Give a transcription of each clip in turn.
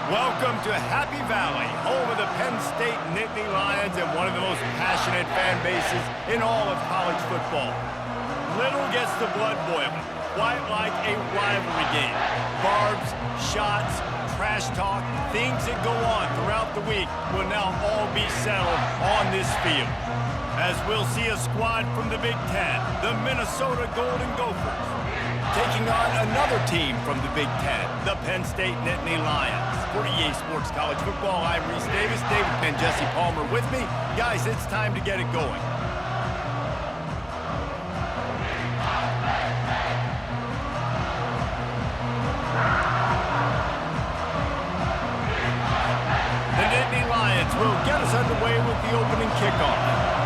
Welcome to Happy Valley, home of the Penn State Nittany Lions and one of the most passionate fan bases in all of college football. Little gets the blood boiling, quite like a rivalry game. Barbs, shots, trash talk, things that go on throughout the week will now all be settled on this field. As we'll see a squad from the Big Ten, the Minnesota Golden Gophers, taking on another team from the Big Ten, the Penn State Nittany Lions. For EA Sports College Football, I'm Reese Davis, David Penn, Jesse Palmer with me. Guys, it's time to get it going. The Nittany Lions will get us underway with the opening kickoff.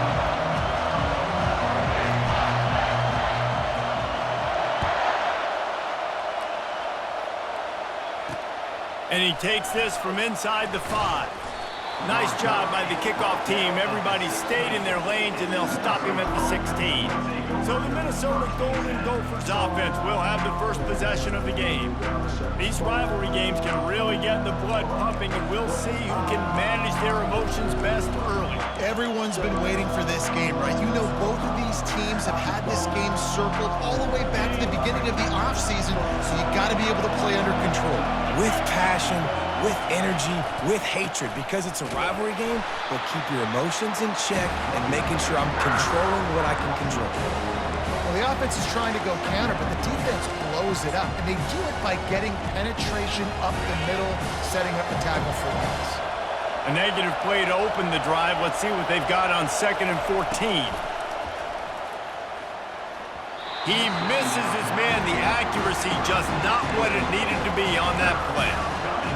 And he takes this from inside the 5. Nice job by the kickoff team. Everybody stayed in their lanes, and they'll stop him at the 16. So the Minnesota Golden Gophers offense will have the first possession of the game. These rivalry games can really get the blood pumping, and we'll see who can manage their emotions best early. Everyone's been waiting for this game, right? You know, both of these teams have had this game circled all the way back to the beginning of the offseason, so you got to be able to play under control. With passion, with energy, with hatred, because it's a rivalry game, but keep your emotions in check and making sure I'm controlling what I can control. Well, the offense is trying to go counter, but the defense blows it up, and they do it by getting penetration up the middle, setting up the tackle for loss. A negative play to open the drive. Let's see what they've got on 2nd and 14. He misses his man. The accuracy just not what it needed to be on that play.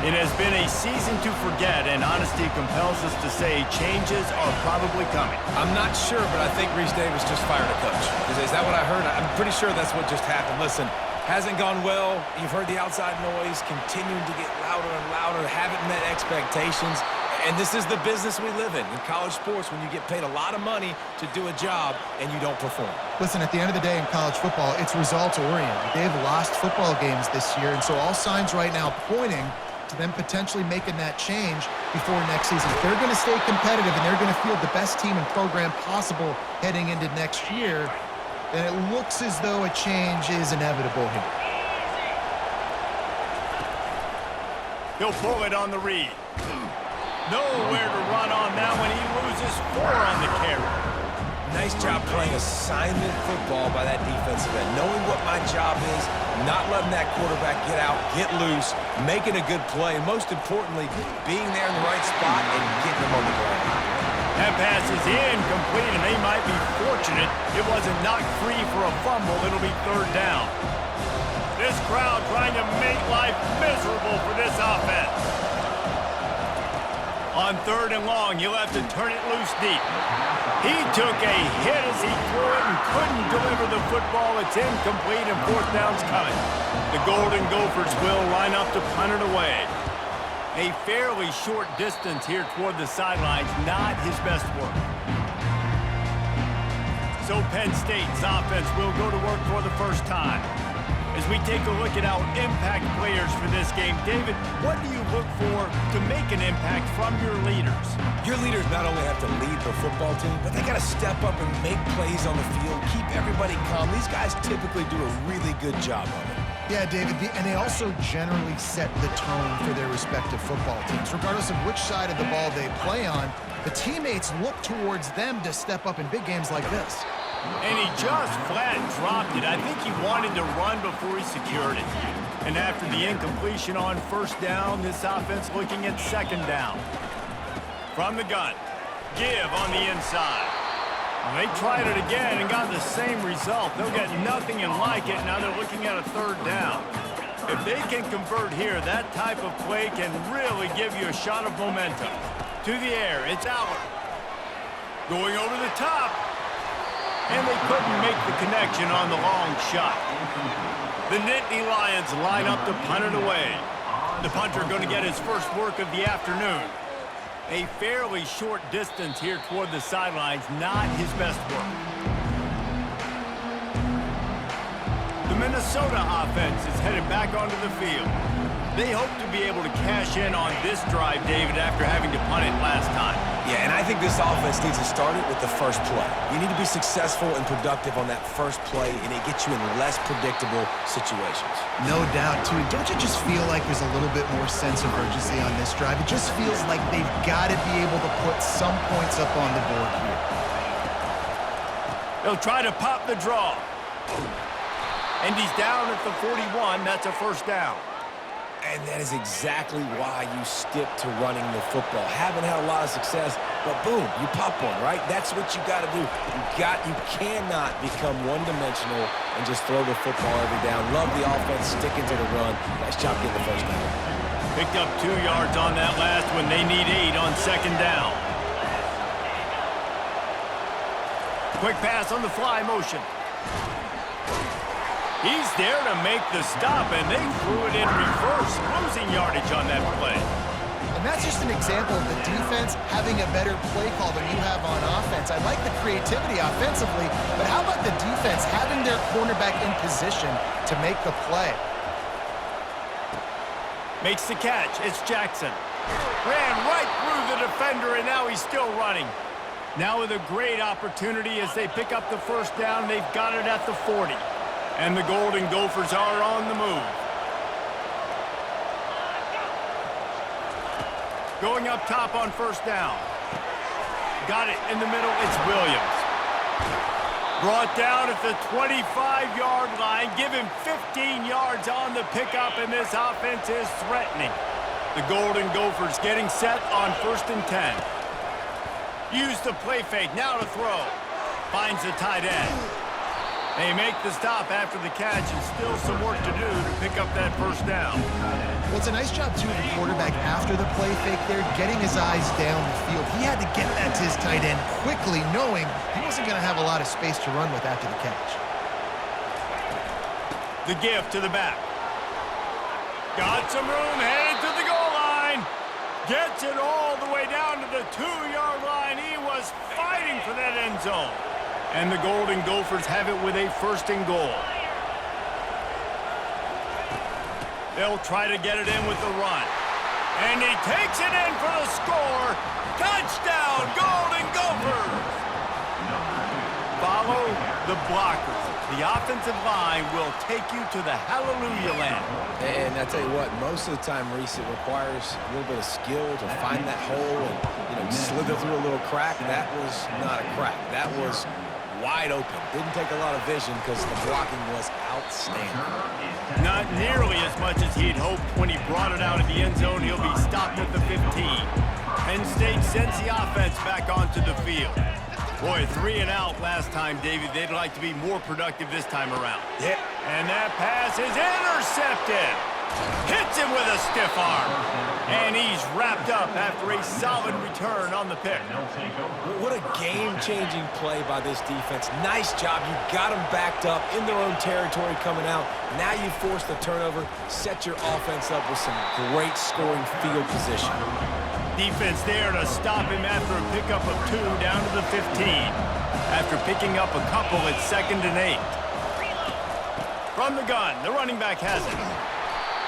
It has been a season to forget, and honesty compels us to say changes are probably coming. I'm not sure, but I think Reese Davis just fired a coach. Is that what I heard? I'm pretty sure that's what just happened. Listen, hasn't gone well. You've heard the outside noise, continuing to get louder and louder, haven't met expectations. And this is the business we live in college sports, when you get paid a lot of money to do a job and you don't perform. Listen, at the end of the day in college football, it's results-oriented. They've lost football games this year, and so all signs right now pointing to them potentially making that change before next season. If they're going to stay competitive and they're going to field the best team and program possible heading into next year, then it looks as though a change is inevitable here. He'll pull it on the read. Nowhere to run on that one. He loses 4 on the carry. Nice job playing assignment football by that defensive end. Knowing what my job is, not letting that quarterback get out, get loose, making a good play, and most importantly, being there in the right spot and getting them on the ground. That pass is incomplete, and they might be fortunate it wasn't knocked free for a fumble. It'll be 3rd down. This crowd trying to make life miserable for this offense. On 3rd and long, he'll have to turn it loose deep. He took a hit as he threw it and couldn't deliver the football. It's incomplete, and 4th down's coming. The Golden Gophers will line up to punt it away. A fairly short distance here toward the sidelines, not his best work. So Penn State's offense will go to work for the first time. As we take a look at our impact players for this game, David, what do you look for to make an impact from your leaders? Your leaders not only have to lead the football team, but they got to step up and make plays on the field, keep everybody calm. These guys typically do a really good job of it. Yeah, David, and they also generally set the tone for their respective football teams. Regardless of which side of the ball they play on, the teammates look towards them to step up in big games like this. And he just flat dropped it. I think he wanted to run before he secured it. And after the incompletion on 1st down, this offense looking at 2nd down. From the gun, give on the inside. Well, they tried it again and got the same result. They'll get nothing and like it. Now they're looking at a 3rd down. If they can convert here, that type of play can really give you a shot of momentum. To the air, it's out. Going over the top. And they couldn't make the connection on the long shot. The Nittany Lions line up to punt it away. The punter going to get his first work of the afternoon. A fairly short distance here toward the sidelines, not his best work. The Minnesota offense is headed back onto the field. They hope to be able to cash in on this drive, David, after having to punt it last time. Yeah, and I think this offense needs to start it with the first play. You need to be successful and productive on that first play, and it gets you in less predictable situations. No doubt, too. Don't you just feel like there's a little bit more sense of urgency on this drive? It just feels like they've got to be able to put some points up on the board here. They'll try to pop the draw. And he's down at the 41. That's a first down. And that is exactly why you stick to running the football. Haven't had a lot of success, but boom, you pop one, right? That's what you got to do. You cannot become one-dimensional and just throw the football every down. Love the offense, sticking to the run. Nice job getting the first down. Picked up 2 yards on that last one. They need 8 on second down. Quick pass on the fly motion. He's there to make the stop, and they threw it in reverse, losing yardage on that play. And that's just an example of the defense having a better play call than you have on offense. I like the creativity offensively, but how about the defense having their cornerback in position to make the play? Makes the catch. It's Jackson. Ran right through the defender, and now he's still running. Now with a great opportunity as they pick up the first down, they've got it at the 40. And the Golden Gophers are on the move. Going up top on first down. Got it in the middle. It's Williams. Brought down at the 25-yard line. Give him 15 yards on the pickup, and this offense is threatening. The Golden Gophers getting set on 1st and 10. Use the play fake. Now to throw. Finds the tight end. They make the stop after the catch, and still some work to do to pick up that first down. Well, it's a nice job, too, of the quarterback after the play fake there, getting his eyes down the field. He had to get that to his tight end quickly, knowing he wasn't going to have a lot of space to run with after the catch. The give to the back. Got some room, headed to the goal line. Gets it all the way down to the 2-yard line. He was fighting for that end zone. And the Golden Gophers have it with a 1st and goal. They'll try to get it in with the run. And he takes it in for the score. Touchdown, Golden Gophers! Follow the blockers. The offensive line will take you to the hallelujah land. And I tell you what, most of the time, Reese, it requires a little bit of skill to find that hole and, slither through a little crack. That was not a crack. That was wide open. Didn't take a lot of vision because the blocking was outstanding. Not nearly as much as he'd hoped when he brought it out of the end zone. He'll be stopped at the 15. Penn State sends the offense back onto the field. Boy, 3 and out last time, David. They'd like to be more productive this time around. Yeah. And that pass is intercepted. Hits him with a stiff arm. And he's wrapped up after a solid return on the pick. What a game-changing play by this defense. Nice job. You got them backed up in their own territory coming out. Now you force the turnover, set your offense up with some great scoring field position. Defense there to stop him after a pickup of 2 down to the 15. After picking up a couple at 2nd and 8. From the gun, the running back has it.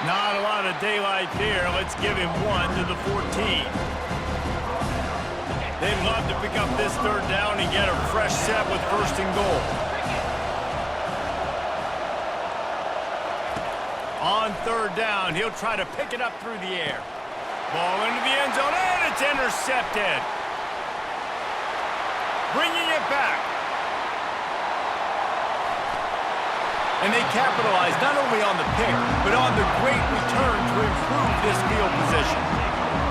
Not a lot of daylight there. Let's give him 1 to the 14. They'd love to pick up this 3rd down and get a fresh set with 1st and goal. On 3rd down, he'll try to pick it up through the air. Ball into the end zone, and it's intercepted. Bringing it back. And they capitalized not only on the pick, but on the great return to improve this field position.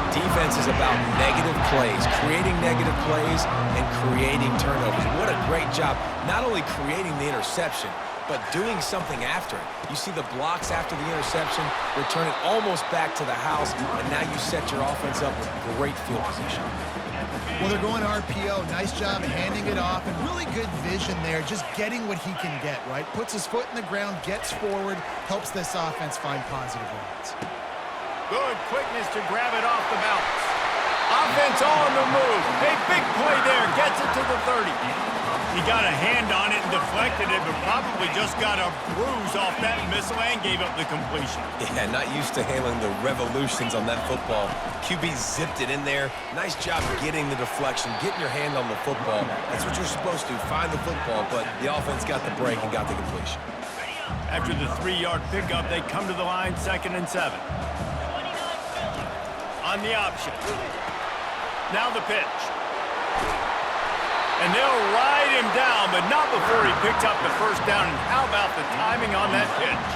Defense is about negative plays, creating negative plays and creating turnovers. What a great job, not only creating the interception, but doing something after it. You see the blocks after the interception, return it almost back to the house, and now you set your offense up with great field position. Well, they're going RPO. Nice job handing it off, and really good vision there, just getting what he can get, right? Puts his foot in the ground, gets forward, helps this offense find positive runs. Good quickness to grab it off the bounce. Offense on the move. A big play there, gets it to the 30. He got a hand on it and deflected it, but probably just got a bruise off that missile and gave up the completion. Yeah, not used to handling the revolutions on that football. QB zipped it in there. Nice job getting the deflection, getting your hand on the football. That's what you're supposed to, find the football, but the offense got the break and got the completion. After the 3-yard pickup, they come to the line, 2nd and 7. On the option. Now the pitch. And they'll ride him down, but not before he picked up the first down. And how about the timing on that pitch?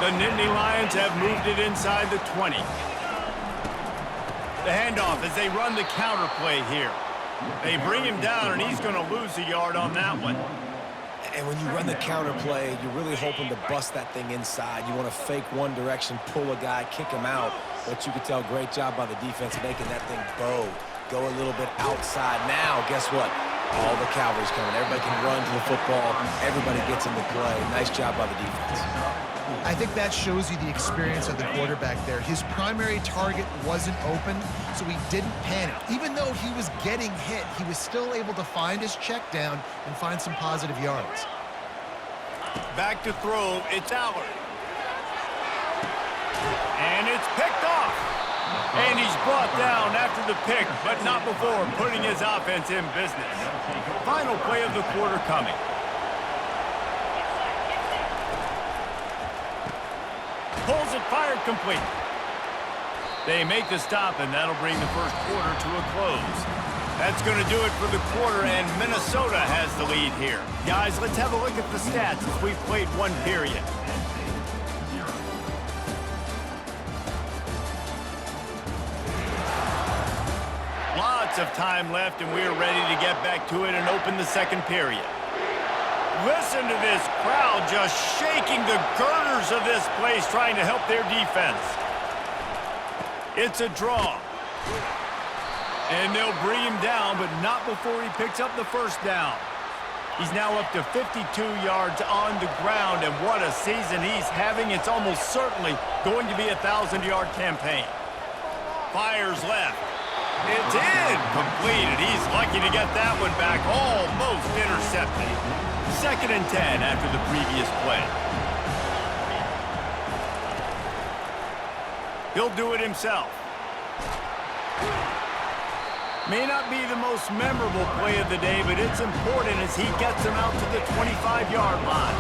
The Nittany Lions have moved it inside the 20. The handoff as they run the counter play here. They bring him down, and he's going to lose a yard on that one. And when you run the counter play, you're really hoping to bust that thing inside. You want to fake one direction, pull a guy, kick him out. But you can tell, great job by the defense making that thing bow. Go a little bit outside. Now, guess what? All the cavalry's coming. Everybody can run to the football. Everybody gets into play. Nice job by the defense. I think that shows you the experience of the quarterback there. His primary target wasn't open, so he didn't panic. Even though he was getting hit, he was still able to find his check down and find some positive yards. Back to throw, it's Allard. And it's picked off. And he's brought down after the pick, but not before putting his offense in business. Final play of the quarter coming. Pulls it, fired, complete. They make the stop, and that'll bring the first quarter to a close. That's going to do it for the quarter, and Minnesota has the lead here. Guys, let's have a look at the stats as we've played one period. Lots of time left, and we are ready to get back to it and open the second period. Listen to this crowd just shaking the girders of this place, trying to help their defense. It's a draw. And they'll bring him down, but not before he picks up the first down. He's now up to 52 yards on the ground, and what a season he's having. It's almost certainly going to be a 1,000-yard campaign. Fires left. It's in. Completed. He's lucky to get that one back. Almost intercepted. 2nd and 10 after the previous play. He'll do it himself. May not be the most memorable play of the day, but it's important as he gets him out to the 25-yard line.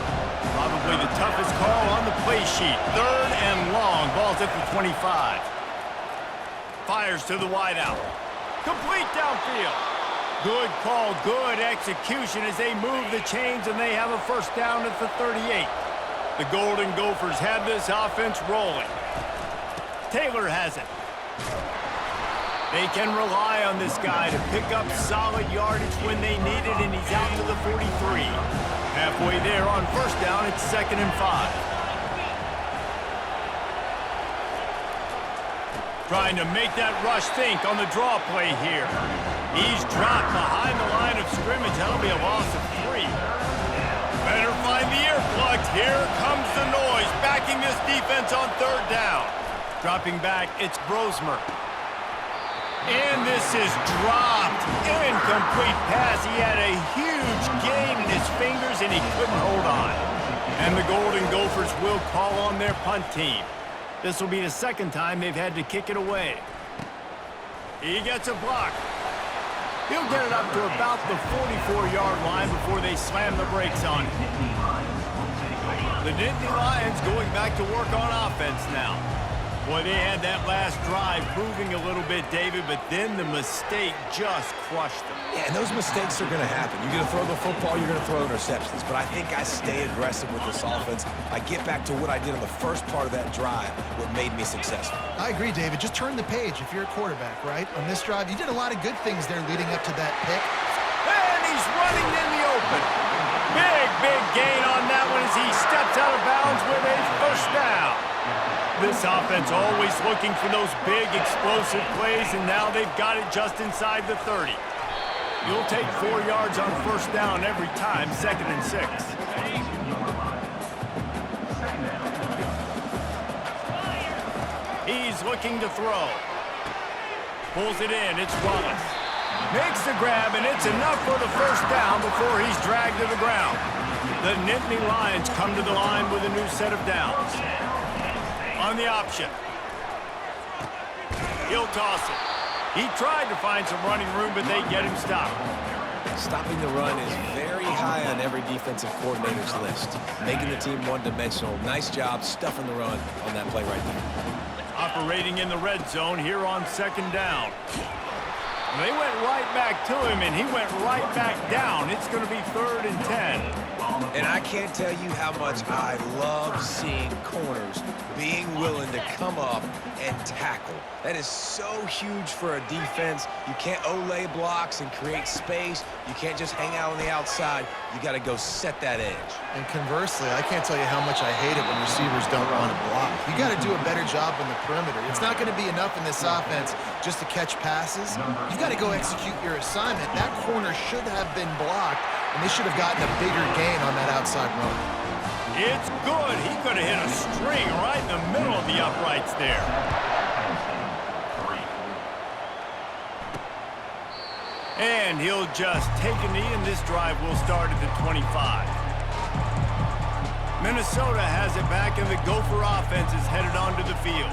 Probably the toughest call on the play sheet. 3rd and long. Ball's at the 25. Fires to the wideout. Complete downfield. Good call, good execution as they move the chains, and they have a first down at the 38. The Golden Gophers have this offense rolling. Taylor has it. They can rely on this guy to pick up solid yardage when they need it, and he's out to the 43. Halfway there on first down, it's 2nd and 5. Trying to make that rush think on the draw play here. He's dropped behind the line of scrimmage. That'll be a loss of 3. Better find the earplugs. Here comes the noise, backing this defense on 3rd down. Dropping back, it's Brosmer. And this is dropped. Incomplete pass. He had a huge gain in his fingers, and he couldn't hold on. And the Golden Gophers will call on their punt team. This will be the 2nd time they've had to kick it away. He gets a block. He'll get it up to about the 44-yard line before they slam the brakes on him. The Nittany Lions going back to work on offense now. Boy, they had that last drive moving a little bit, David, but then the mistake just crushed them. Yeah, and those mistakes are going to happen. You're going to throw the football, you're going to throw interceptions. But I think I stay aggressive with this offense. I get back to what I did on the first part of that drive, what made me successful. I agree, David. Just turn the page if you're a quarterback, right? On this drive, you did a lot of good things there leading up to that pick. And he's running in the open. Big gain on that one as he steps out of bounds with a first down. This offense always looking for those big, explosive plays, and now they've got it just inside the 30. You'll take 4 yards on first down every time, 2nd and 6. He's looking to throw. Pulls it in, it's Wallace. Makes the grab, and it's enough for the first down before he's dragged to the ground. The Nittany Lions come to the line with a new set of downs. On the option. He'll toss it. He tried to find some running room, but they get him stopped. Stopping the run is very high on every defensive coordinator's list. Making the team one-dimensional. Nice job stuffing the run on that play right there. Operating in the red zone here on second down. They went right back to him, and he went right back down. It's going to be 3rd and 10. And I can't tell you how much I love seeing corners being willing to come up and tackle. That is so huge for a defense. You can't olay blocks and create space. You can't just hang out on the outside. You got to go set that edge. And conversely, I can't tell you how much I hate it when receivers don't want to block. You got to do a better job on the perimeter. It's not going to be enough in this offense just to catch passes. You've got to go execute your assignment. That corner should have been blocked, and they should have gotten a bigger gain on that outside run. It's good. He could have hit a string right in the middle of the uprights there. And he'll just take a knee, and this drive will start at the 25. Minnesota has it back, and the Gopher offense is headed onto the field.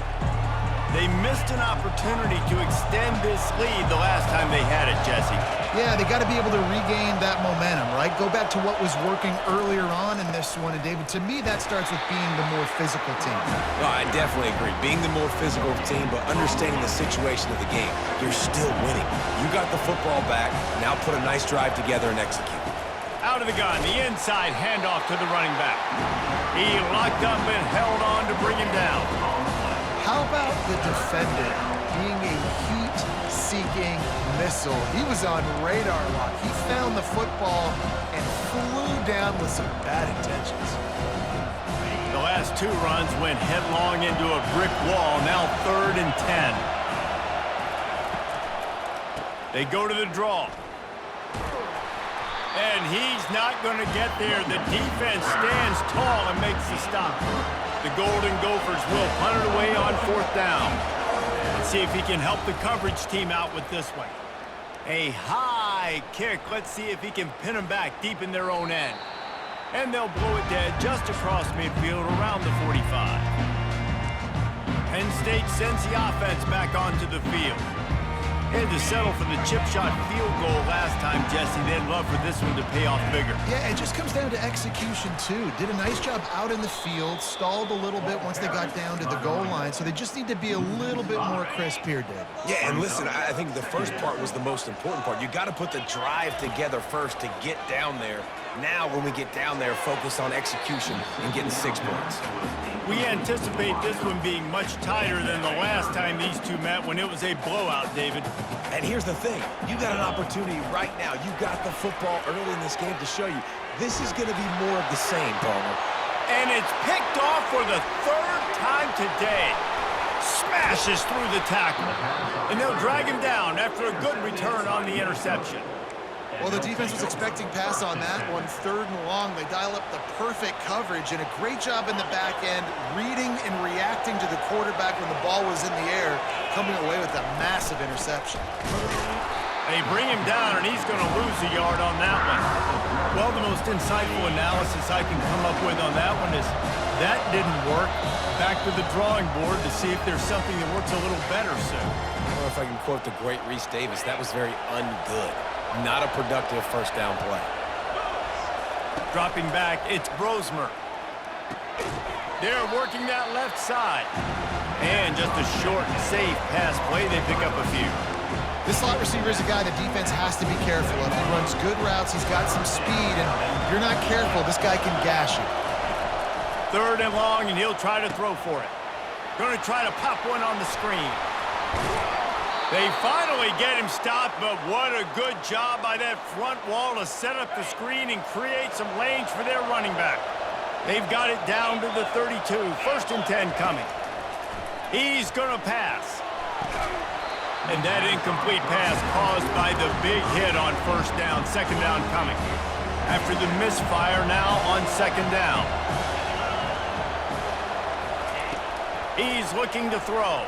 They missed an opportunity to extend this lead the last time they had it, Jesse. Yeah, they got to be able to regain that momentum, right? Go back to what was working earlier on in this one. And, David, to me, that starts with being the more physical team. No, I definitely agree. Being the more physical team, but understanding the situation of the game. You're still winning. You got the football back. Now put a nice drive together and execute. Out of the gun, the inside handoff to the running back. He locked up and held on to bring him down. How about the defender being a heat-seeking missile? He was on radar lock. He found the football and flew down with some bad intentions. The last 2 runs went headlong into a brick wall. Now 3rd and 10. They go to the draw. And he's not going to get there. The defense stands tall and makes the stop. The Golden Gophers will punt it away on 4th down. Let's see if he can help the coverage team out with this one. A high kick. Let's see if he can pin them back deep in their own end. And they'll blow it dead just across midfield around the 45. Penn State sends the offense back onto the field. They had to settle for the chip shot field goal last time, Jesse. They'd love for this one to pay off bigger. Yeah, it just comes down to execution, too. Did a nice job out in the field, stalled a little bit once they got down to the goal line, so they just need to be a little bit more crisp here, David. Yeah, and listen, I think the first part was the most important part. You got to put the drive together first to get down there. Now, when we get down there, focus on execution and getting 6 points. We anticipate this one being much tighter than the last time these two met when it was a blowout, David. And here's the thing. You got an opportunity right now. You got the football early in this game to show you. This is going to be more of the same, Palmer. And it's picked off for the 3rd time today. Smashes through the tackle. And they'll drag him down after a good return on the interception. Well, the defense was expecting pass on that one, 3rd and long. They dial up the perfect coverage and a great job in the back end, reading and reacting to the quarterback when the ball was in the air, coming away with a massive interception. They bring him down, and he's going to lose a yard on that one. Well, the most insightful analysis I can come up with on that one is that didn't work. Back to the drawing board to see if there's something that works a little better soon. I don't know if I can quote the great Reese Davis. That was very ungood. Not a productive first down play. Dropping back, it's Brosmer. They're working that left side. And just a short, safe pass play. They pick up a few. This slot receiver is a guy the defense has to be careful of. He runs good routes. He's got some speed. And if you're not careful, this guy can gash you. 3rd and long, and he'll try to throw for it. Going to try to pop one on the screen. They finally get him stopped, but what a good job by that front wall to set up the screen and create some lanes for their running back. They've got it down to the 32. 1st and 10 coming. He's going to pass. And that incomplete pass caused by the big hit on 1st down. 2nd down coming. After the misfire, now on 2nd down. He's looking to throw.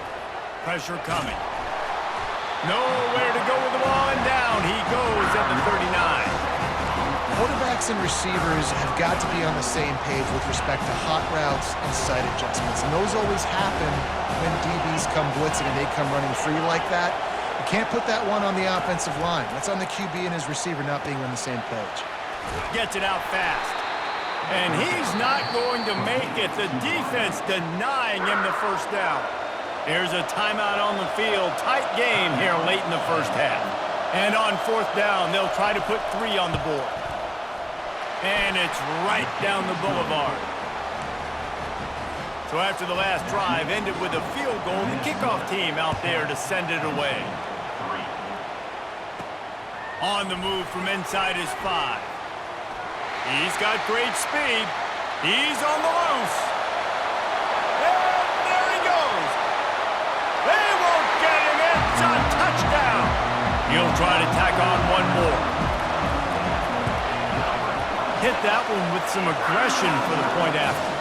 Pressure coming. Nowhere to go with the ball, and down he goes at the 39. quarterbacks and receivers have got to be on the same page with respect to hot routes and sight adjustments. And those always happen when DBs come blitzing and they come running free like that. You can't put that one on the offensive line. That's on the QB and his receiver not being on the same page. Gets it out fast. And he's not going to make it. The defense denying him the first down. Here's a timeout on the field. Tight game here late in the first half. And on fourth down, they'll try to put 3 on the board. And it's right down the boulevard. So after the last drive ended with a field goal, the kickoff team out there to send it away. On the move from inside his 5. He's got great speed. He's on the loose. And there he goes. They won't get him. It's a touchdown. He'll try to tack on one more. Hit that one with some aggression for the point after.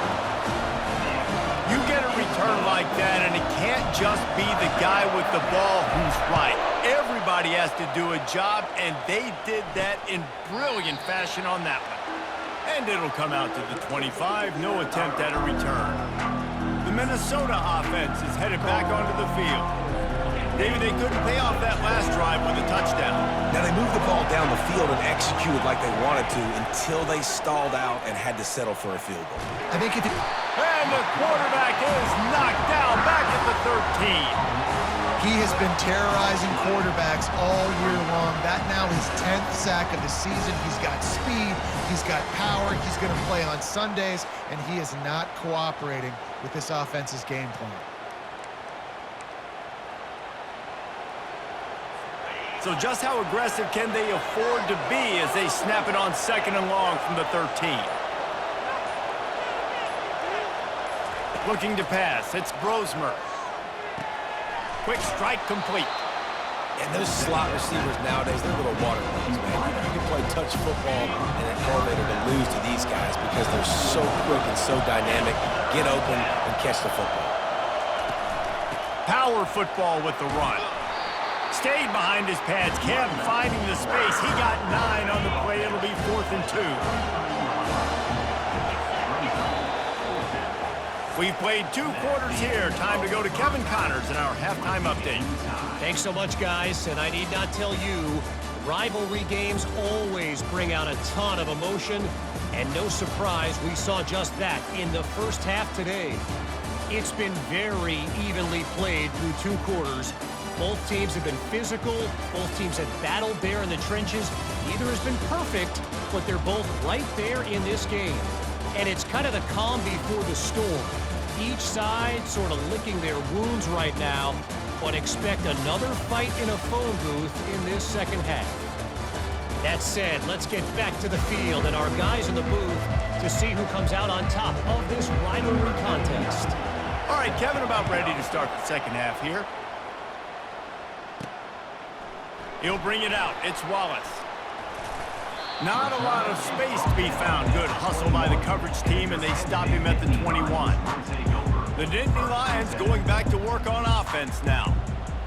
You get a return like that, and it can't just be the guy with the ball who's right. Everybody has to do a job, and they did that in brilliant fashion on that one. And it'll come out to the 25. No attempt at a return. The Minnesota offense is headed back onto the field. David, they couldn't pay off that last drive with a touchdown. Now, they moved the ball down the field and executed like they wanted to until they stalled out and had to settle for a field goal. I think if it... And the quarterback is knocked down back at the 13. He has been terrorizing quarterbacks all year long. That now his 10th sack of the season. He's got speed. He's got power. He's going to play on Sundays, and he is not cooperating with this offense's game plan. So just how aggressive can they afford to be as they snap it on 2nd and long from the 13? Looking to pass. It's Brosmer. Quick strike complete. And those slot receivers nowadays, they're little water balloons, man. You can play touch football in an elevator to lose to these guys because they're so quick and so dynamic. Get open and catch the football. Power football with the run. Stayed behind his pads, kept finding the space. He got 9 on the play. It'll be 4th and 2. We've played 2 quarters here. Time to go to Kevin Connors in our halftime update. Thanks so much, guys. And I need not tell you, rivalry games always bring out a ton of emotion. And no surprise, we saw just that in the first half today. It's been very evenly played through 2 quarters. Both teams have been physical. Both teams have battled there in the trenches. Neither has been perfect, but they're both right there in this game. And it's kind of the calm before the storm. Each side sort of licking their wounds right now, but expect another fight in a phone booth in this second half. That said, let's get back to the field and our guys in the booth to see who comes out on top of this rivalry contest. All right, Kevin, about ready to start the second half here. He'll bring it out. It's Wallace. Not a lot of space to be found. Good hustle by the coverage team, and they stop him at the 21. The Nittany Lions going back to work on offense now.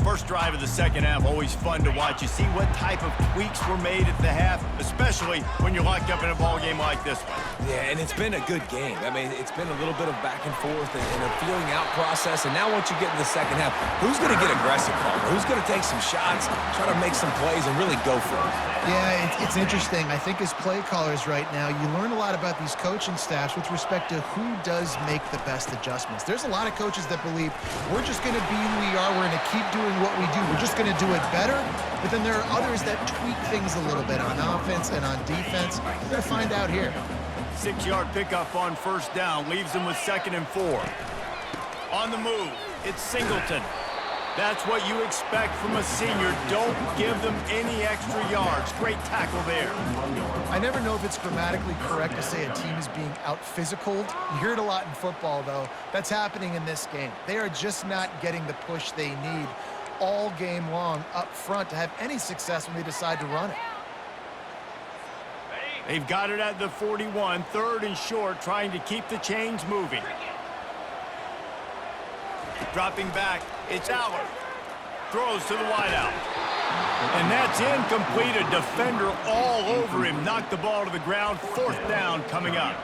First drive of the second half, always fun to watch. You see what type of tweaks were made at the half, especially when you're locked up in a ball game like this one. Yeah, and it's been a good game. I mean, it's been a little bit of back and forth and a feeling out process. And now once you get in the second half, who's going to get aggressive, Palmer? Who's going to take some shots, try to make some plays, and really go for it? Yeah, it's interesting. I think as play callers right now, you learn a lot about these coaching staffs with respect to who does make the best adjustments. There's a lot of coaches that believe we're just going to be who we are. We're going to keep doing what we do. We're just going to do it better. But then there are others that tweak things a little bit on offense and on defense. We're going to find out here. 6-yard pickup on first down. Leaves them with 2nd and 4. On the move, it's Singleton. That's what you expect from a senior. Don't give them any extra yards. Great tackle there. I never know if it's grammatically correct to say a team is being out-physicaled. You hear it a lot in football, though. That's happening in this game. They are just not getting the push they need all game long up front to have any success when they decide to run it. They've got it at the 41, 3rd and short, trying to keep the chains moving. Dropping back, it's Aller. Throws to the wideout. And that's incomplete. A defender all over him. Knocked the ball to the ground. 4th down coming up.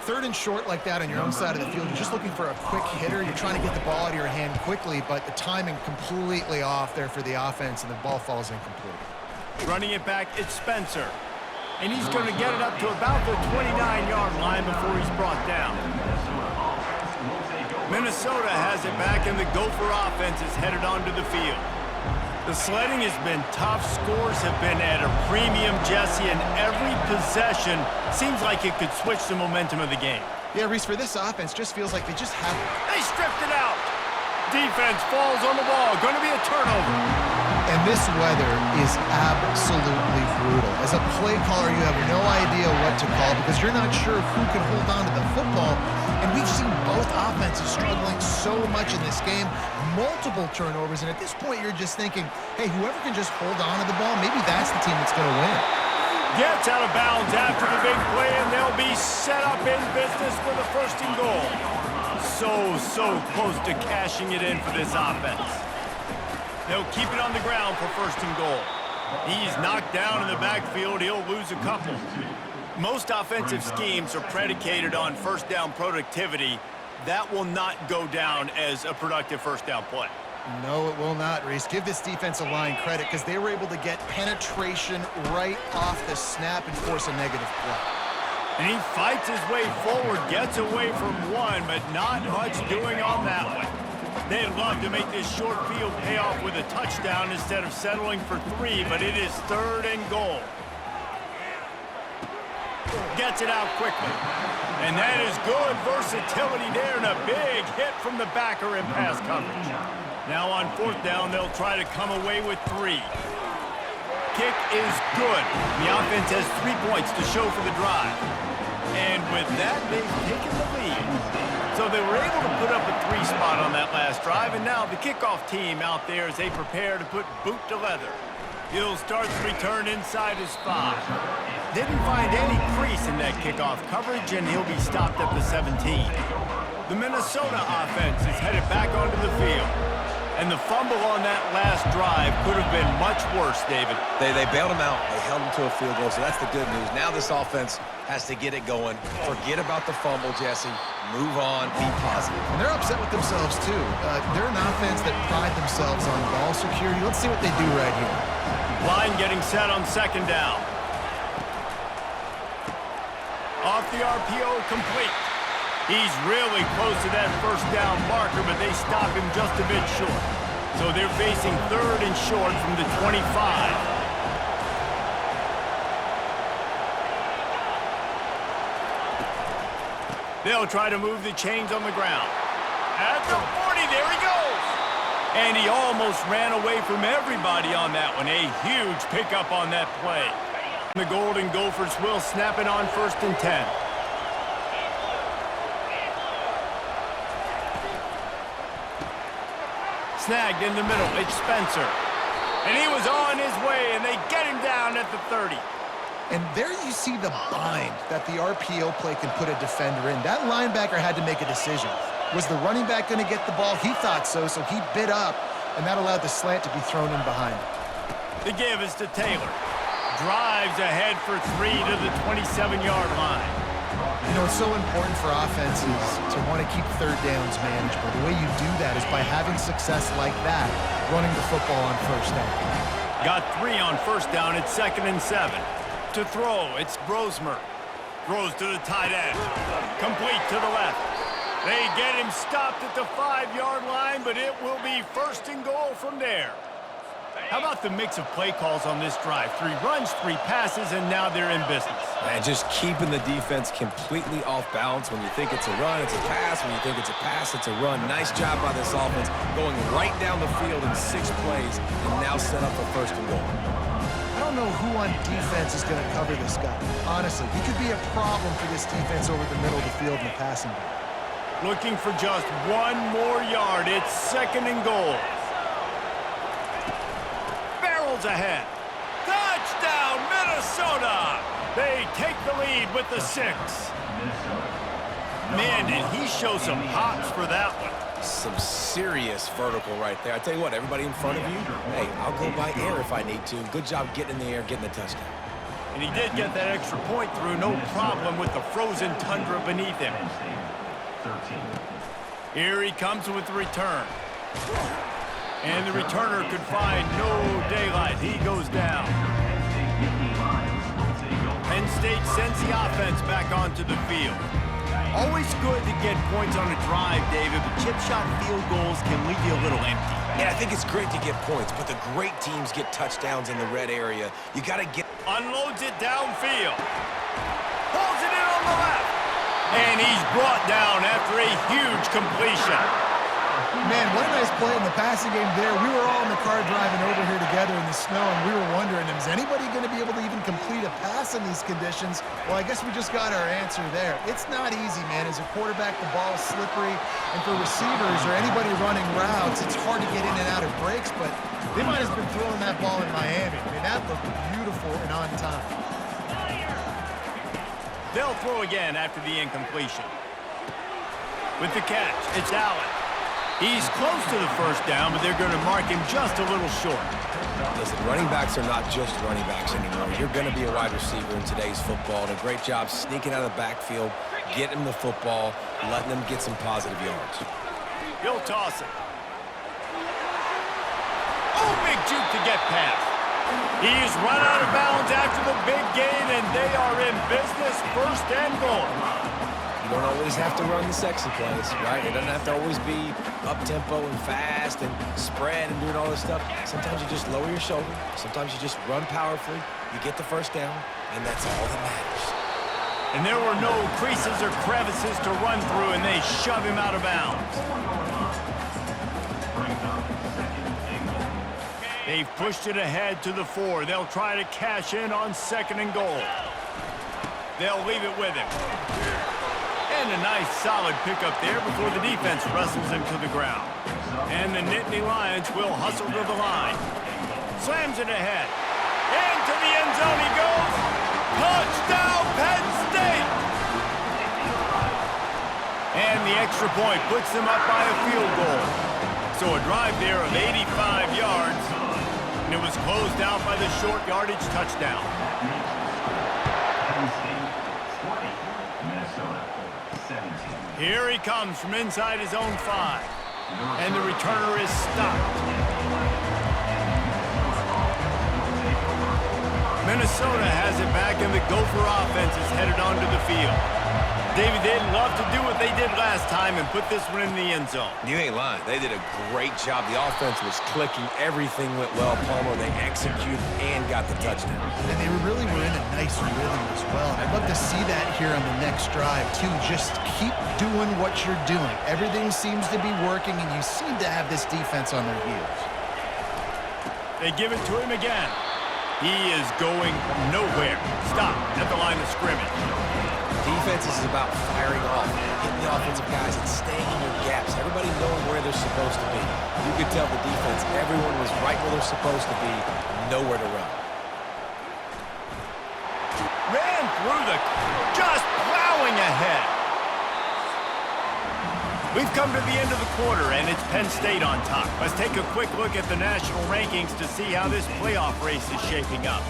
3rd and short like that on your own side of the field. You're just looking for a quick hitter. You're trying to get the ball out of your hand quickly, but the timing completely off there for the offense, and the ball falls incomplete. Running it back, it's Spencer. And he's going to get it up to about the 29-yard line before he's brought down. Minnesota has it back, and the Gopher offense is headed onto the field. The sledding has been tough. Scores have been at a premium, Jesse, and every possession seems like it could switch the momentum of the game. Yeah, Reese, for this offense, just feels like they just have... They stripped it out. Defense falls on the ball. Going to be a turnover. And this weather is absolutely brutal. As a play caller, you have no idea what to call because you're not sure who can hold on to the football. And we've seen both offenses struggling so much in this game, multiple turnovers. And at this point, you're just thinking, hey, whoever can just hold on to the ball, maybe that's the team that's going to win. Gets out of bounds after the big play, and they'll be set up in business for the 1st and goal. So close to cashing it in for this offense. They'll keep it on the ground for 1st and goal. He's knocked down in the backfield. He'll lose a couple. Most offensive schemes are predicated on 1st down productivity. That will not go down as a productive 1st down play. No, it will not, Reese. Give this defensive line credit because they were able to get penetration right off the snap and force a negative play. And he fights his way forward, gets away from one, but not much doing on that one. They'd love to make this short field pay off with a touchdown instead of settling for 3, but it is 3rd and goal. Gets it out quickly. And that is good versatility there, and a big hit from the backer in pass coverage. Now on 4th down, they'll try to come away with 3. Kick is good. The offense has 3 points to show for the drive. And with that, they've taken the lead. So they were able to put up a 3 spot on that last drive, and now the kickoff team out there as they prepare to put boot to leather. He'll start the return inside his 5. Didn't find any crease in that kickoff coverage, and he'll be stopped at the 17. The Minnesota offense is headed back onto the field. And the fumble on that last drive could have been much worse, David. They bailed him out. They held him to a field goal, so that's the good news. Now this offense has to get it going. Forget about the fumble, Jesse. Move on. Be positive. And they're upset with themselves, too. They're an offense that pride themselves on ball security. Let's see what they do right here. Line getting set on 2nd down. Off the RPO, complete. He's really close to that 1st down marker, but they stop him just a bit short. So they're facing 3rd and short from the 25. They'll try to move the chains on the ground. At the 40, there he goes. And he almost ran away from everybody on that one. A huge pickup on that play. The Golden Gophers will snap it on 1st and 10. Snagged in the middle, it's Spencer. And he was on his way, and they get him down at the 30. And there you see the bind that the RPO play can put a defender in. That linebacker had to make a decision. Was the running back going to get the ball? He thought so he bid up, and that allowed the slant to be thrown in behind him. The give is to Taylor. Drives ahead for 3 to the 27-yard line. You know, it's so important for offenses to want to keep 3rd downs manageable. The way you do that is by having success like that, running the football on 1st down. Got 3 on 1st down. It's 2nd and 7. To throw, it's Brosmer. Throws to the tight end. Complete to the left. They get him stopped at the 5-yard line, but it will be 1st and goal from there. How about the mix of play calls on this drive? 3 runs, 3 passes, and now they're in business. Man, just keeping the defense completely off balance. When you think it's a run, it's a pass. When you think it's a pass, it's a run. Nice job by this offense, going right down the field in 6 plays, and now set up for 1st and goal. I don't know who on defense is going to cover this guy. Honestly, he could be a problem for this defense over the middle of the field in the passing game. Looking for just 1 more yard. It's 2nd and goal. Ahead. Touchdown, Minnesota! They take the lead with the 6. Man, did he show some hops for that one. Some serious vertical right there. I tell you what, everybody in front of you, hey, I'll go by air if I need to. Good job getting in the air, getting the touchdown. And he did get that extra point through, no problem with the frozen tundra beneath him. Here he comes with the return. And the returner could find no daylight. He goes down. Penn State sends the offense back onto the field. Always good to get points on a drive, David, but chip shot field goals can leave you a little empty. Yeah, I think it's great to get points, but the great teams get touchdowns in the red area. You got to get... Unloads it downfield. Pulls it in on the left. And he's brought down after a huge completion. Man, what a nice play in the passing game there. We were all in the car driving over here together in the snow, and we were wondering, is anybody going to be able to even complete a pass in these conditions? Well, I guess we just got our answer there. It's not easy, man. As a quarterback, the ball is slippery, and for receivers or anybody running routes, it's hard to get in and out of breaks, but they might have been throwing that ball in Miami. I mean, that looked beautiful and on time. They'll throw again after the incompletion. With the catch, it's Allen. He's close to the first down, but they're going to mark him just a little short. Listen, running backs are not just running backs anymore. You're going to be a wide receiver in today's football. And a great job sneaking out of the backfield, getting them the football, letting them get some positive yards. He'll toss it. Oh, big juke to get past. He's run out of bounds after the big gain, and they are in business, first and goal. You don't always have to run the sexy plays, right? It doesn't have to always be up-tempo and fast and spread and doing all this stuff. Sometimes you just lower your shoulder. Sometimes you just run powerfully. You get the first down, and that's all that matters. And there were no creases or crevices to run through, and they shove him out of bounds. They've pushed it ahead to the 4. They'll try to cash in on second and goal. They'll leave it with him. And a nice solid pickup there before the defense wrestles him to the ground. And the Nittany Lions will hustle to the line. Slams it ahead. Into the end zone he goes. Touchdown, Penn State! And the extra point puts them up by a field goal. So a drive there of 85 yards. And it was closed out by the short yardage touchdown. Here he comes from inside his own 5. And the returner is stopped. Minnesota has it back, and the Gopher offense is headed onto the field. David, they'd love to do what they did last time and put this one in the end zone. You ain't lying. They did a great job. The offense was clicking. Everything went well. Palmer, they executed and got the touchdown. And they really were in a nice rhythm as well. And I'd love to see that here on the next drive, too. Just keep doing what you're doing. Everything seems to be working, and you seem to have this defense on their heels. They give it to him again. He is going nowhere. Stop at the line of scrimmage. Defense is about firing off, hitting the offensive guys, and staying in your gaps. Everybody knowing where they're supposed to be. You could tell the defense, everyone was right where they're supposed to be, nowhere to run. Ran through just plowing ahead. We've come to the end of the quarter, and it's Penn State on top. Let's take a quick look at the national rankings to see how this playoff race is shaping up.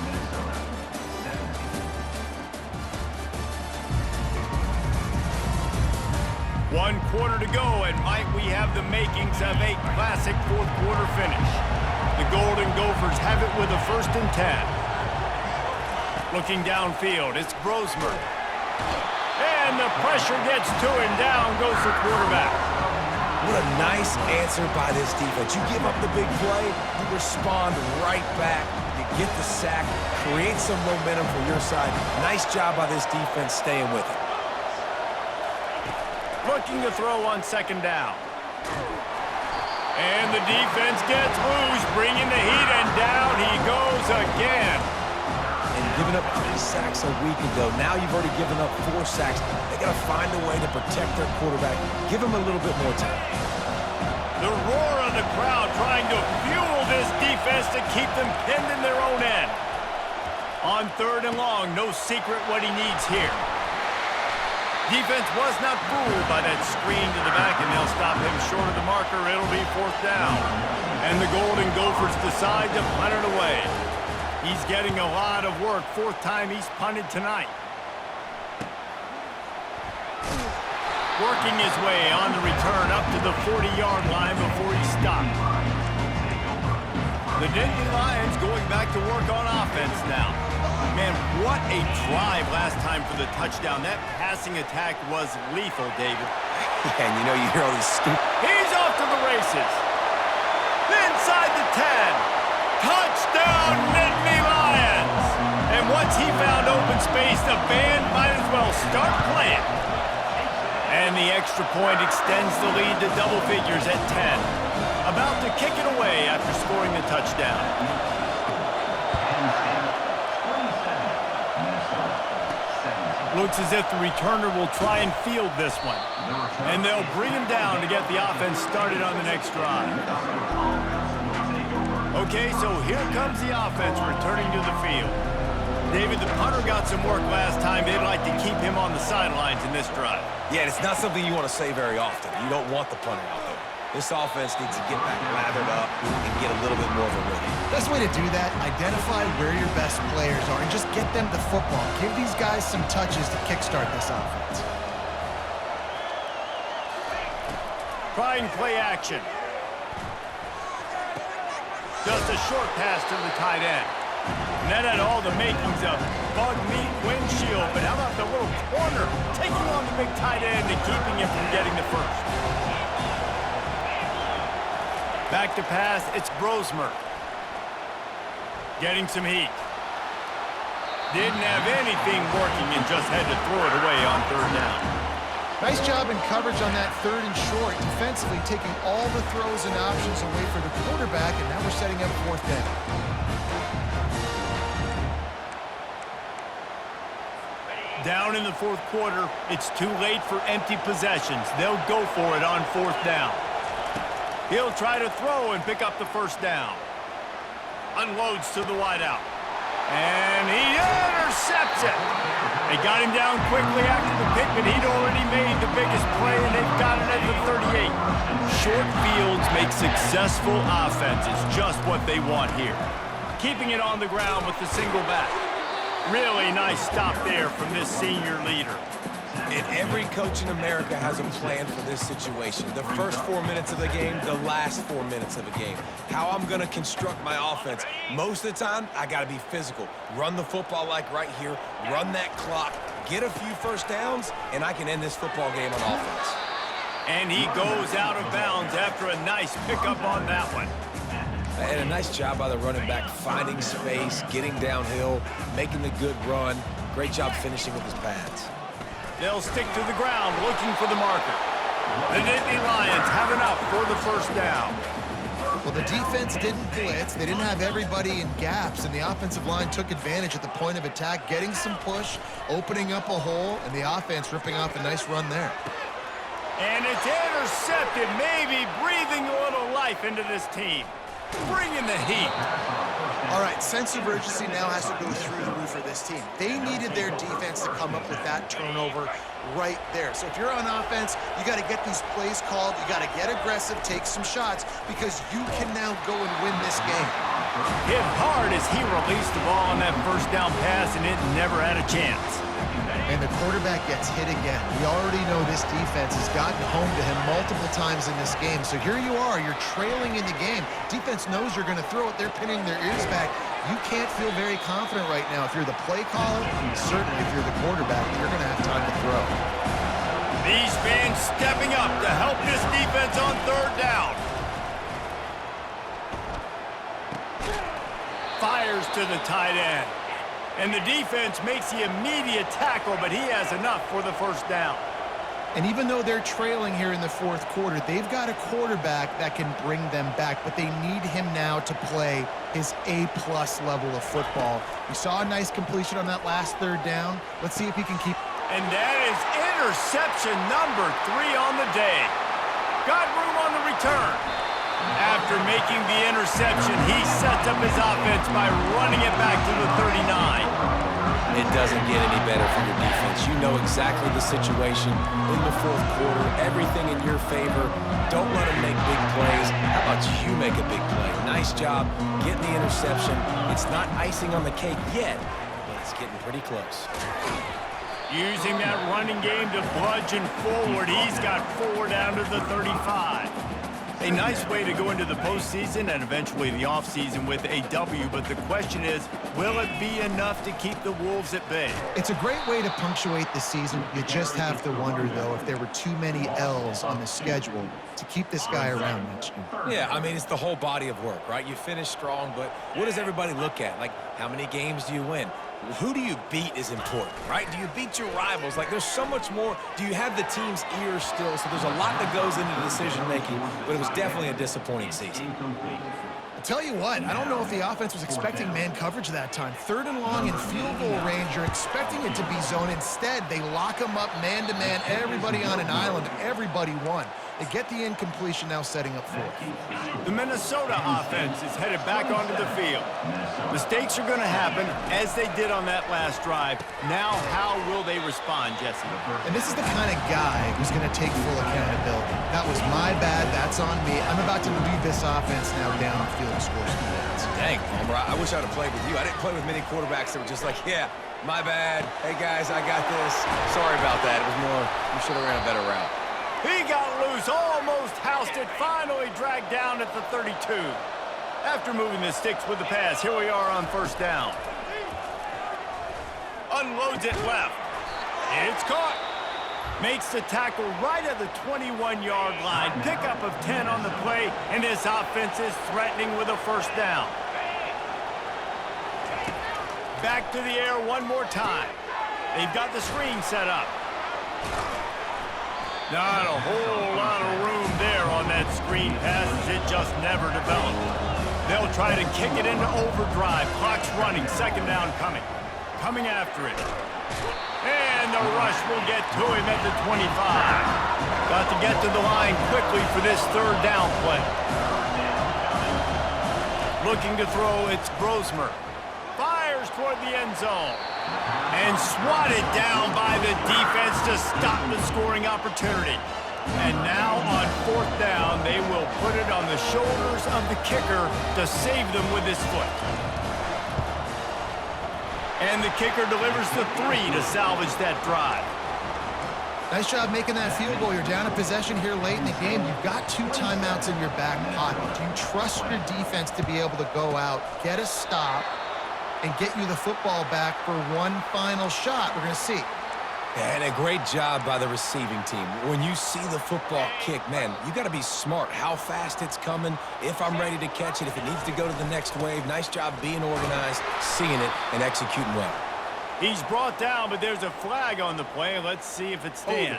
One quarter to go, and might we have the makings of a classic fourth quarter finish. The Golden Gophers have it with a 1st and 10. Looking downfield, it's Brosmer. And the pressure gets to him. Down goes the quarterback. What a nice answer by this defense. You give up the big play, you respond right back. You get the sack, create some momentum for your side. Nice job by this defense staying with it. Looking to throw on 2nd down. And the defense gets loose, bringing the heat, and down he goes again. And giving up 3 sacks a week ago. Now you've already given up 4 sacks. They got to find a way to protect their quarterback. Give him a little bit more time. The roar of the crowd trying to fuel this defense to keep them pinned in their own end. On 3rd and long, no secret what he needs here. Defense was not fooled by that screen to the back, and they'll stop him short of the marker. It'll be 4th down. And the Golden Gophers decide to punt it away. He's getting a lot of work. 4th time he's punted tonight. Working his way on the return up to the 40-yard line before he stopped. The Nittany Lions going back to work on offense now. Man, what a drive last time for the touchdown. That passing attack was lethal, David. Yeah, and you know, you hear all these stupid... He's off to the races. Inside the 10. Touchdown, Nittany Lions. And once he found open space, the band might as well start playing. And the extra point extends the lead to double figures at 10. About to kick it away after scoring the touchdown. Looks as if the returner will try and field this one. And they'll bring him down to get the offense started on the next drive. Okay, so here comes the offense returning to the field. David, the punter got some work last time. They'd like to keep him on the sidelines in this drive. Yeah, it's not something you want to say very often. You don't want the punter out there. This offense needs to get back lathered up and get a little bit more of a rhythm. Best way to do that, identify where your best players are and just get them the football. Give these guys some touches to kickstart this offense. Trying play action. Just a short pass to the tight end. And that had all the makings of bug meat windshield, but how about the little corner taking on the big tight end and keeping him from getting the first? Back to pass, it's Brosmer. Getting some heat. Didn't have anything working and just had to throw it away on 3rd down. Nice job in coverage on that 3rd and short. Defensively taking all the throws and options away for the quarterback, and now we're setting up 4th down. Down in the 4th quarter, it's too late for empty possessions. They'll go for it on 4th down. He'll try to throw and pick up the 1st down. Unloads to the wideout. And he intercepts it. They got him down quickly after the pick, but he'd already made the biggest play, and they've got it at the 38. Short fields make successful offenses, just what they want here. Keeping it on the ground with the single back. Really nice stop there from this senior leader. And every coach in America has a plan for this situation. The first 4 minutes of the game, the last 4 minutes of the game. How I'm going to construct my offense. Most of the time, I got to be physical. Run the football like right here. Run that clock. Get a few first downs, and I can end this football game on offense. And he goes out of bounds after a nice pickup on that one. And a nice job by the running back, finding space, getting downhill, making the good run. Great job finishing with his pads. They'll stick to the ground looking for the marker. The Nittany Lions have enough for the 1st down. Well, the defense didn't blitz. They didn't have everybody in gaps, and the offensive line took advantage at the point of attack, getting some push, opening up a hole, and the offense ripping off a nice run there. And it's intercepted, maybe breathing a little life into this team. Bringing the heat. All right, sense of urgency now has to go through the roof for this team. They needed their defense to come up with that turnover right there. So if you're on offense, you got to get these plays called. You got to get aggressive, take some shots, because you can now go and win this game. Hit hard as he released the ball on that 1st down pass, and it never had a chance. And the quarterback gets hit again. We already know this defense has gotten home to him multiple times in this game. So here you are, you're trailing in the game. Defense knows you're going to throw it. They're pinning their ears back. You can't feel very confident right now. If you're the play caller, certainly if you're the quarterback, you're going to have time to throw. These fans stepping up to help this defense on 3rd down. Fires to the tight end. And the defense makes the immediate tackle, but he has enough for the 1st down. And even though they're trailing here in the 4th quarter, they've got a quarterback that can bring them back, but they need him now to play his A-plus level of football. We saw a nice completion on that last 3rd down. Let's see if he can keep... And that is interception number 3 on the day. Got room on the return. After making the interception, he sets up his offense by running it back to the 39. it doesn't get any better for your defense. You know exactly the situation in the fourth quarter, everything in your favor. Don't let them make big plays. How about you make a big play? Nice job getting the interception. It's not icing on the cake yet, but it's getting pretty close. Using that running game to bludgeon forward. He's got 4 down to the 35. A nice way to go into the postseason and eventually the offseason with a W, but the question is, will it be enough to keep the Wolves at bay? It's a great way to punctuate the season. You just have to wonder, though, if there were too many L's on the schedule to keep this guy around next year. Yeah, I mean, it's the whole body of work, right? You finish strong, but what does everybody look at? Like, how many games do you win? Who do you beat is important, right? Do you beat your rivals? Like, there's so much more. Do you have the team's ear still? So there's a lot that goes into decision-making, but it was definitely a disappointing season. I'll tell you what, I don't know if the offense was expecting man coverage that time. 3rd and long in field goal range, you're expecting it to be zone. Instead, they lock them up man-to-man, everybody on an island, everybody won. They get the incompletion, now setting up 4th. The Minnesota offense is headed back onto the field. Mistakes are going to happen, as they did on that last drive. Now, how will they respond, Jesse? And this is the kind of guy who's going to take full accountability. That was my bad, that's on me. I'm about to lead this offense now down the field and score some points. Dang, Homer, I wish I'd have played with you. I didn't play with many quarterbacks that were just like, yeah, my bad. Hey, guys, I got this. Sorry about that. It was more, you should have ran a better route. He got loose, almost housed it, finally dragged down at the 32. After moving the sticks with the pass, here we are on 1st down. Unloads it left. It's caught. Makes the tackle right at the 21-yard line. Pickup of 10 on the play, and this offense is threatening with a 1st down. Back to the air one more time. They've got the screen set up. Not a whole lot of room there on that screen pass, as it just never developed. They'll try to kick it into overdrive. Clock's running, 2nd down coming. Coming after it. And the rush will get to him at the 25. Got to get to the line quickly for this 3rd down play. Looking to throw, it's Brosmer. Fires toward the end zone. And swatted down by the defense to stop the scoring opportunity. And now on 4th down, they will put it on the shoulders of the kicker to save them with his foot. And the kicker delivers the 3 to salvage that drive. Nice job making that field goal. You're down a possession here late in the game. You've got 2 timeouts in your back pocket. Do you trust your defense to be able to go out, get a stop, and get you the football back for one final shot? We're going to see. And a great job by the receiving team. When you see the football kick, man, you got to be smart. How fast it's coming, if I'm ready to catch it, if it needs to go to the next wave. Nice job being organized, seeing it, and executing well. He's brought down, but there's a flag on the play. Let's see if it stands.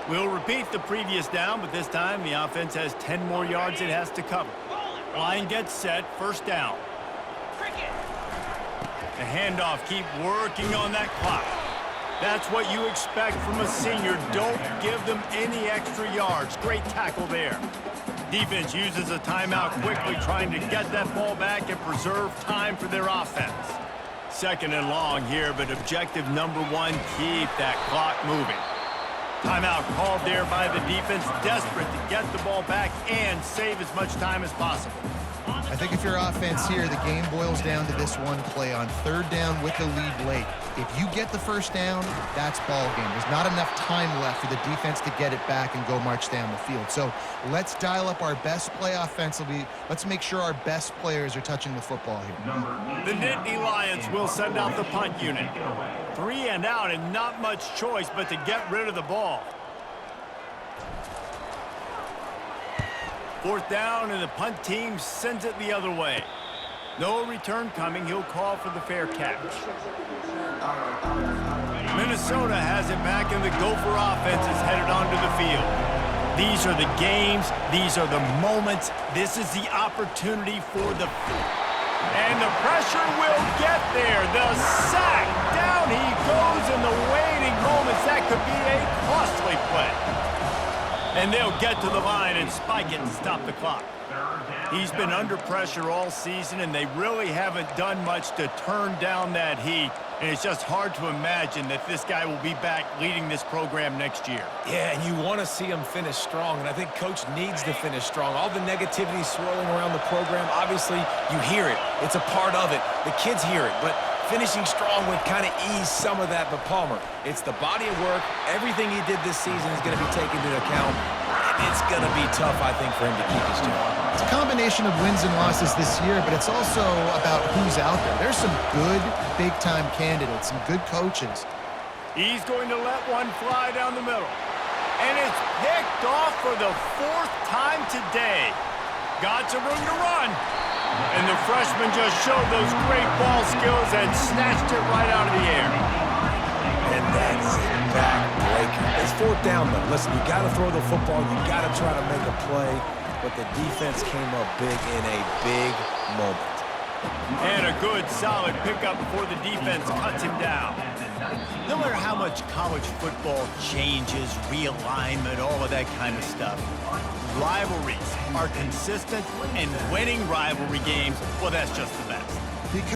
We'll repeat the previous down, but this time the offense has 10 more yards it has to cover. Line gets set, 1st down. The handoff, keep working on that clock. That's what you expect from a senior. Don't give them any extra yards. Great tackle there. Defense uses a timeout quickly, trying to get that ball back and preserve time for their offense. 2nd and long here, but objective number 1, keep that clock moving. Timeout called there by the defense, desperate to get the ball back and save as much time as possible. I think if your offense here, the game boils down to this one play on 3rd down with the lead late. If you get the 1st down, that's ball game. There's not enough time left for the defense to get it back and go march down the field. So let's dial up our best play offensively. Let's make sure our best players are touching the football here. The Nittany Lions will send out the punt unit. 3 and out, and not much choice but to get rid of the ball. 4th down, and the punt team sends it the other way. No return coming. He'll call for the fair catch. Minnesota has it back, and the Gopher offense is headed onto the field. These are the games. These are the moments. This is the opportunity for the... And the pressure will get there. The sack. Down he goes in the waiting moments. That could be a costly play. And they'll get to the line and spike it and stop the clock. He's been under pressure all season, and they really haven't done much to turn down that heat. And it's just hard to imagine that this guy will be back leading this program next year. Yeah, and you want to see him finish strong, and I think Coach needs to finish strong. All the negativity swirling around the program, obviously, you hear it. It's a part of it. The kids hear it, but finishing strong would kind of ease some of that. But Palmer, it's the body of work. Everything he did this season is going to be taken into account. It's going to be tough, I think, for him to keep his job. It's a combination of wins and losses this year, but it's also about who's out there. There's some good big-time candidates, some good coaches. He's going to let one fly down the middle. And it's picked off for the 4th time today. Got some room to run. And the freshman just showed those great ball skills and snatched it right out of the air. And that is a back-breaker. It's 4th down, though. Listen, you got to throw the football. You got to try to make a play. But the defense came up big in a big moment. And a good, solid pickup before the defense cuts him down. No matter how much college football changes, realignment, all of that kind of stuff, rivalries are consistent, and winning rivalry games, well, that's just the best.